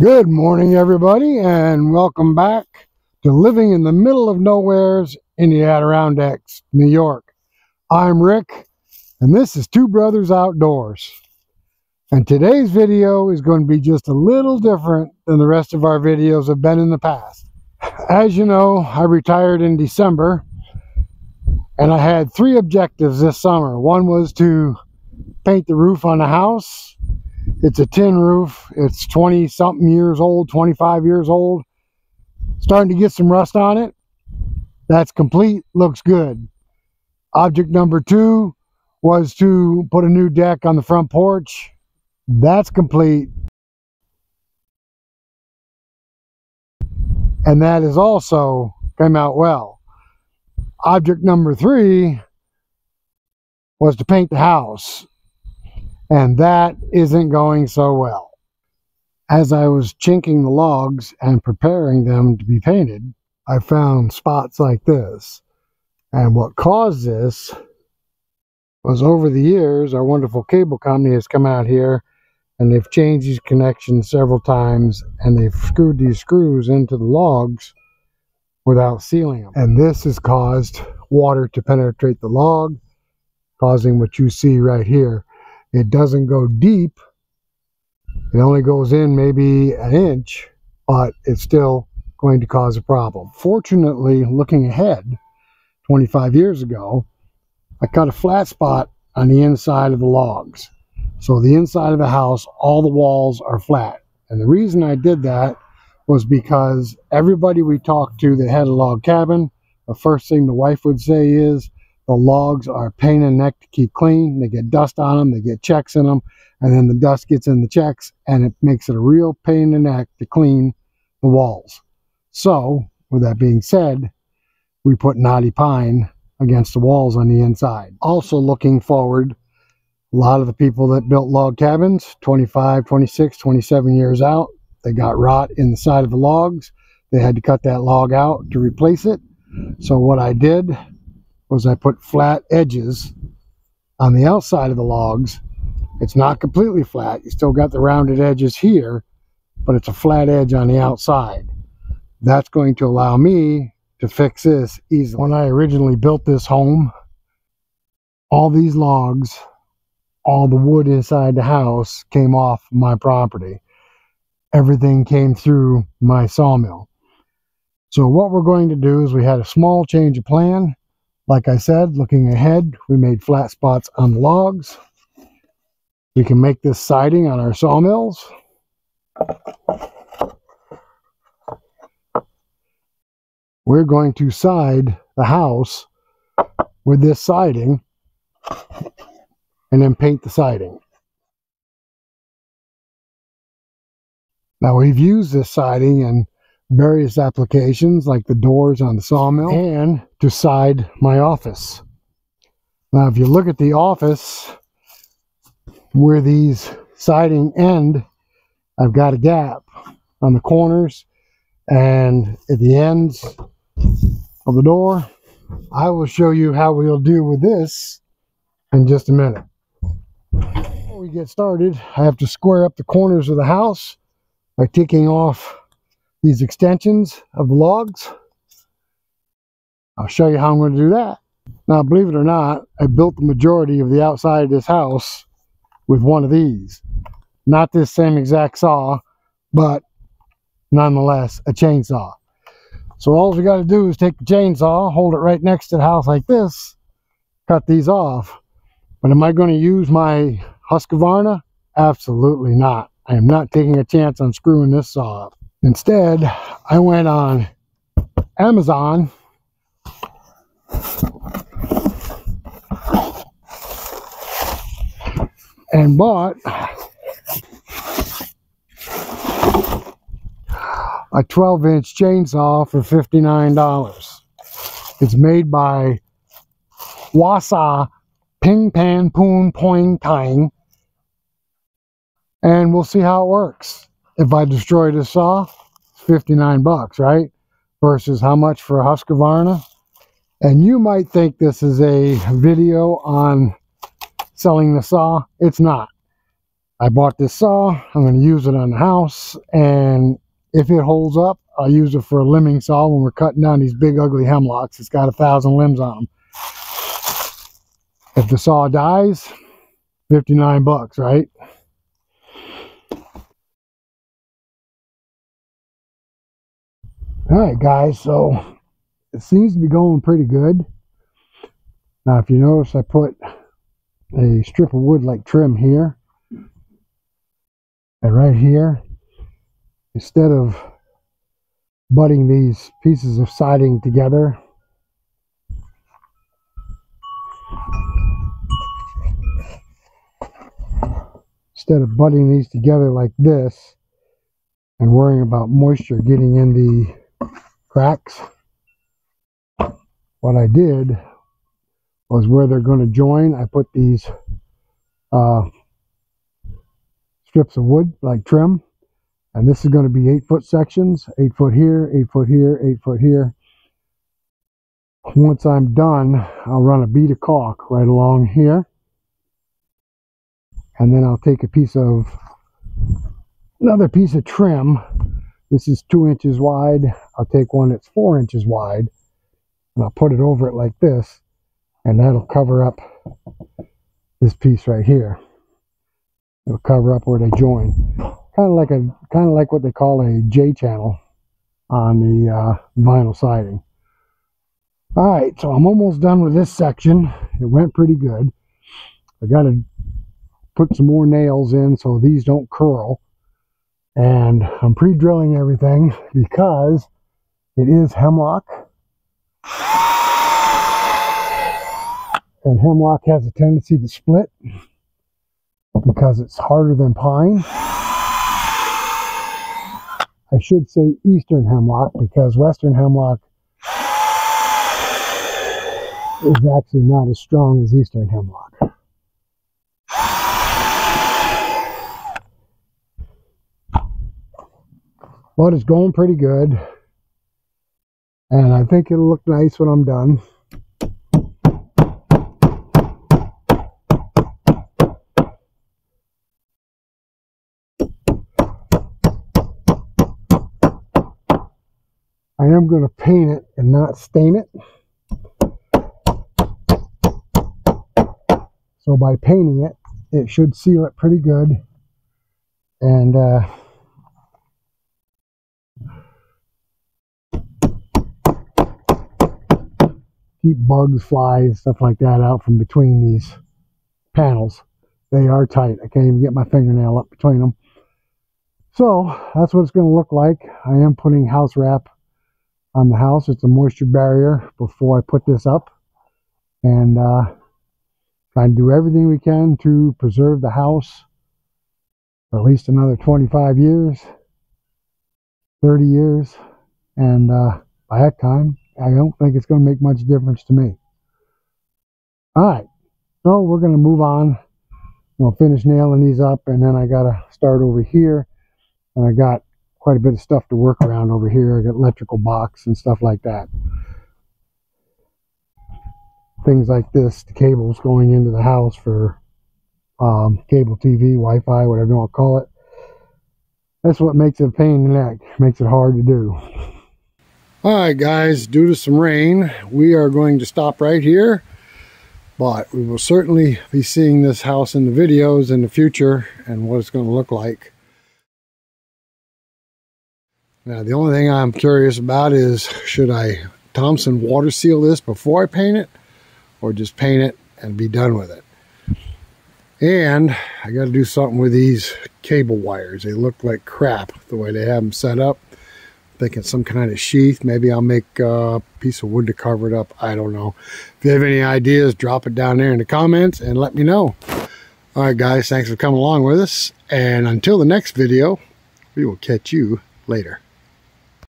Good morning, everybody, and welcome back to Living in the Middle of Nowheres in the Adirondacks, New York. I'm Rick, and this is Two Brothers Outdoors. And today's video is going to be just a little different than the rest of our videos have been in the past. As you know, I retired in December, and I had three objectives this summer. One was to paint the roof on the house. It's a tin roof. It's 20-something years old, 25 years old. Starting to get some rust on it. That's complete. Looks good. Object number two was to put a new deck on the front porch. That's complete. And that is also came out well. Object number three was to paint the house. And that isn't going so well. As I was chinking the logs and preparing them to be painted, I found spots like this. And what caused this was, over the years, our wonderful cable company has come out here and they've changed these connections several times, and they've screwed these screws into the logs without sealing them. And this has caused water to penetrate the log, causing what you see right here. It doesn't go deep. It only goes in maybe an inch, but it's still going to cause a problem. Fortunately, looking ahead, 25 years ago, I cut a flat spot on the inside of the logs. So the inside of the house, all the walls are flat. And the reason I did that was because everybody we talked to that had a log cabin, the first thing the wife would say is, the logs are a pain in the neck to keep clean. They get dust on them, they get checks in them, and then the dust gets in the checks, and it makes it a real pain in the neck to clean the walls. So, with that being said, we put knotty pine against the walls on the inside. Also looking forward, a lot of the people that built log cabins, 25, 26, 27 years out, they got rot in the side of the logs. They had to cut that log out to replace it. So what I did was I put flat edges on the outside of the logs. It's not completely flat. You still got the rounded edges here, but it's a flat edge on the outside. That's going to allow me to fix this easily. When I originally built this home, all these logs, all the wood inside the house came off my property. Everything came through my sawmill. So what we're going to do is, we had a small change of plan. Like I said, looking ahead, we made flat spots on the logs. We can make this siding on our sawmills. We're going to side the house with this siding and then paint the siding. Now, we've used this siding in various applications, like the doors on the sawmill, and to side my office. Now, if you look at the office where these siding end, I've got a gap on the corners and at the ends of the door. I will show you how we'll deal with this in just a minute. Before we get started, I have to square up the corners of the house by taking off these extensions of the logs. I'll show you how I'm going to do that. Now, believe it or not, I built the majority of the outside of this house with one of these. Not this same exact saw, but nonetheless a chainsaw. So all we got to do is take the chainsaw, hold it right next to the house like this, cut these off. But am I going to use my Husqvarna? Absolutely not. I am not taking a chance on screwing this saw up. Instead, I went on Amazon and bought a 12-inch chainsaw for $59. It's made by Wasa Ping Pan Poon Poing Tang, and we'll see how it works. If I destroy this saw, it's 59 bucks, right? Versus how much for a Husqvarna? And you might think this is a video on selling the saw. It's not. I bought this saw. I'm going to use it on the house, and if it holds up, I'll use it for a limbing saw when we're cutting down these big ugly hemlocks. It's got 1,000 limbs on them. If the saw dies, 59 bucks, right? Alright guys, so it seems to be going pretty good. Now if you notice, I put a strip of wood like trim here. And right here, instead of butting these pieces of siding together, like this and worrying about moisture getting in the cracks, what I did was where they're going to join, I put these strips of wood like trim, and this is going to be 8-foot sections, 8 foot here, 8 foot here, 8 foot here. Once I'm done, I'll run a bead of caulk right along here, and then I'll take another piece of trim. This is 2 inches wide. I'll take one that's 4 inches wide, and I'll put it over it like this, and that'll cover up this piece right here. It'll cover up where they join, kind of like what they call a J channel on the vinyl siding. All right, so I'm almost done with this section. It went pretty good. I got to put some more nails in so these don't curl, and I'm pre-drilling everything because it is hemlock, and hemlock has a tendency to split because it's harder than pine. I should say eastern hemlock, because western hemlock is actually not as strong as eastern hemlock. But it's going pretty good, and I think it'll look nice when I'm done. I am going to paint it and not stain it. So by painting it, it should seal it pretty good, and keep bugs, flies, stuff like that out from between these panels. They are tight. I can't even get my fingernail up between them. So that's what it's going to look like. I am putting house wrap on the house. It's a moisture barrier before I put this up, and trying to do everything we can to preserve the house for at least another 25 years, 30 years, and by that time I don't think it's going to make much difference to me. Alright, so we're going to move on. We'll finish nailing these up, and then I got to start over here, and I got quite a bit of stuff to work around over here. I got electrical box and stuff like that. Things like this, the cables going into the house for cable TV, Wi-Fi, whatever you want to call it. That's what makes it a pain in the neck, makes it hard to do. Alright guys, due to some rain, we are going to stop right here, but we will certainly be seeing this house in the videos in the future and what it's going to look like. Now the only thing I'm curious about is, should I Thompson water seal this before I paint it, or just paint it and be done with it? And I got to do something with these cable wires. They look like crap the way they have them set up. Thinking some kind of sheath. Maybe I'll make a piece of wood to cover it up. I don't know. If you have any ideas, drop it down there in the comments and let me know. Alright guys, thanks for coming along with us. And until the next video, we will catch you later.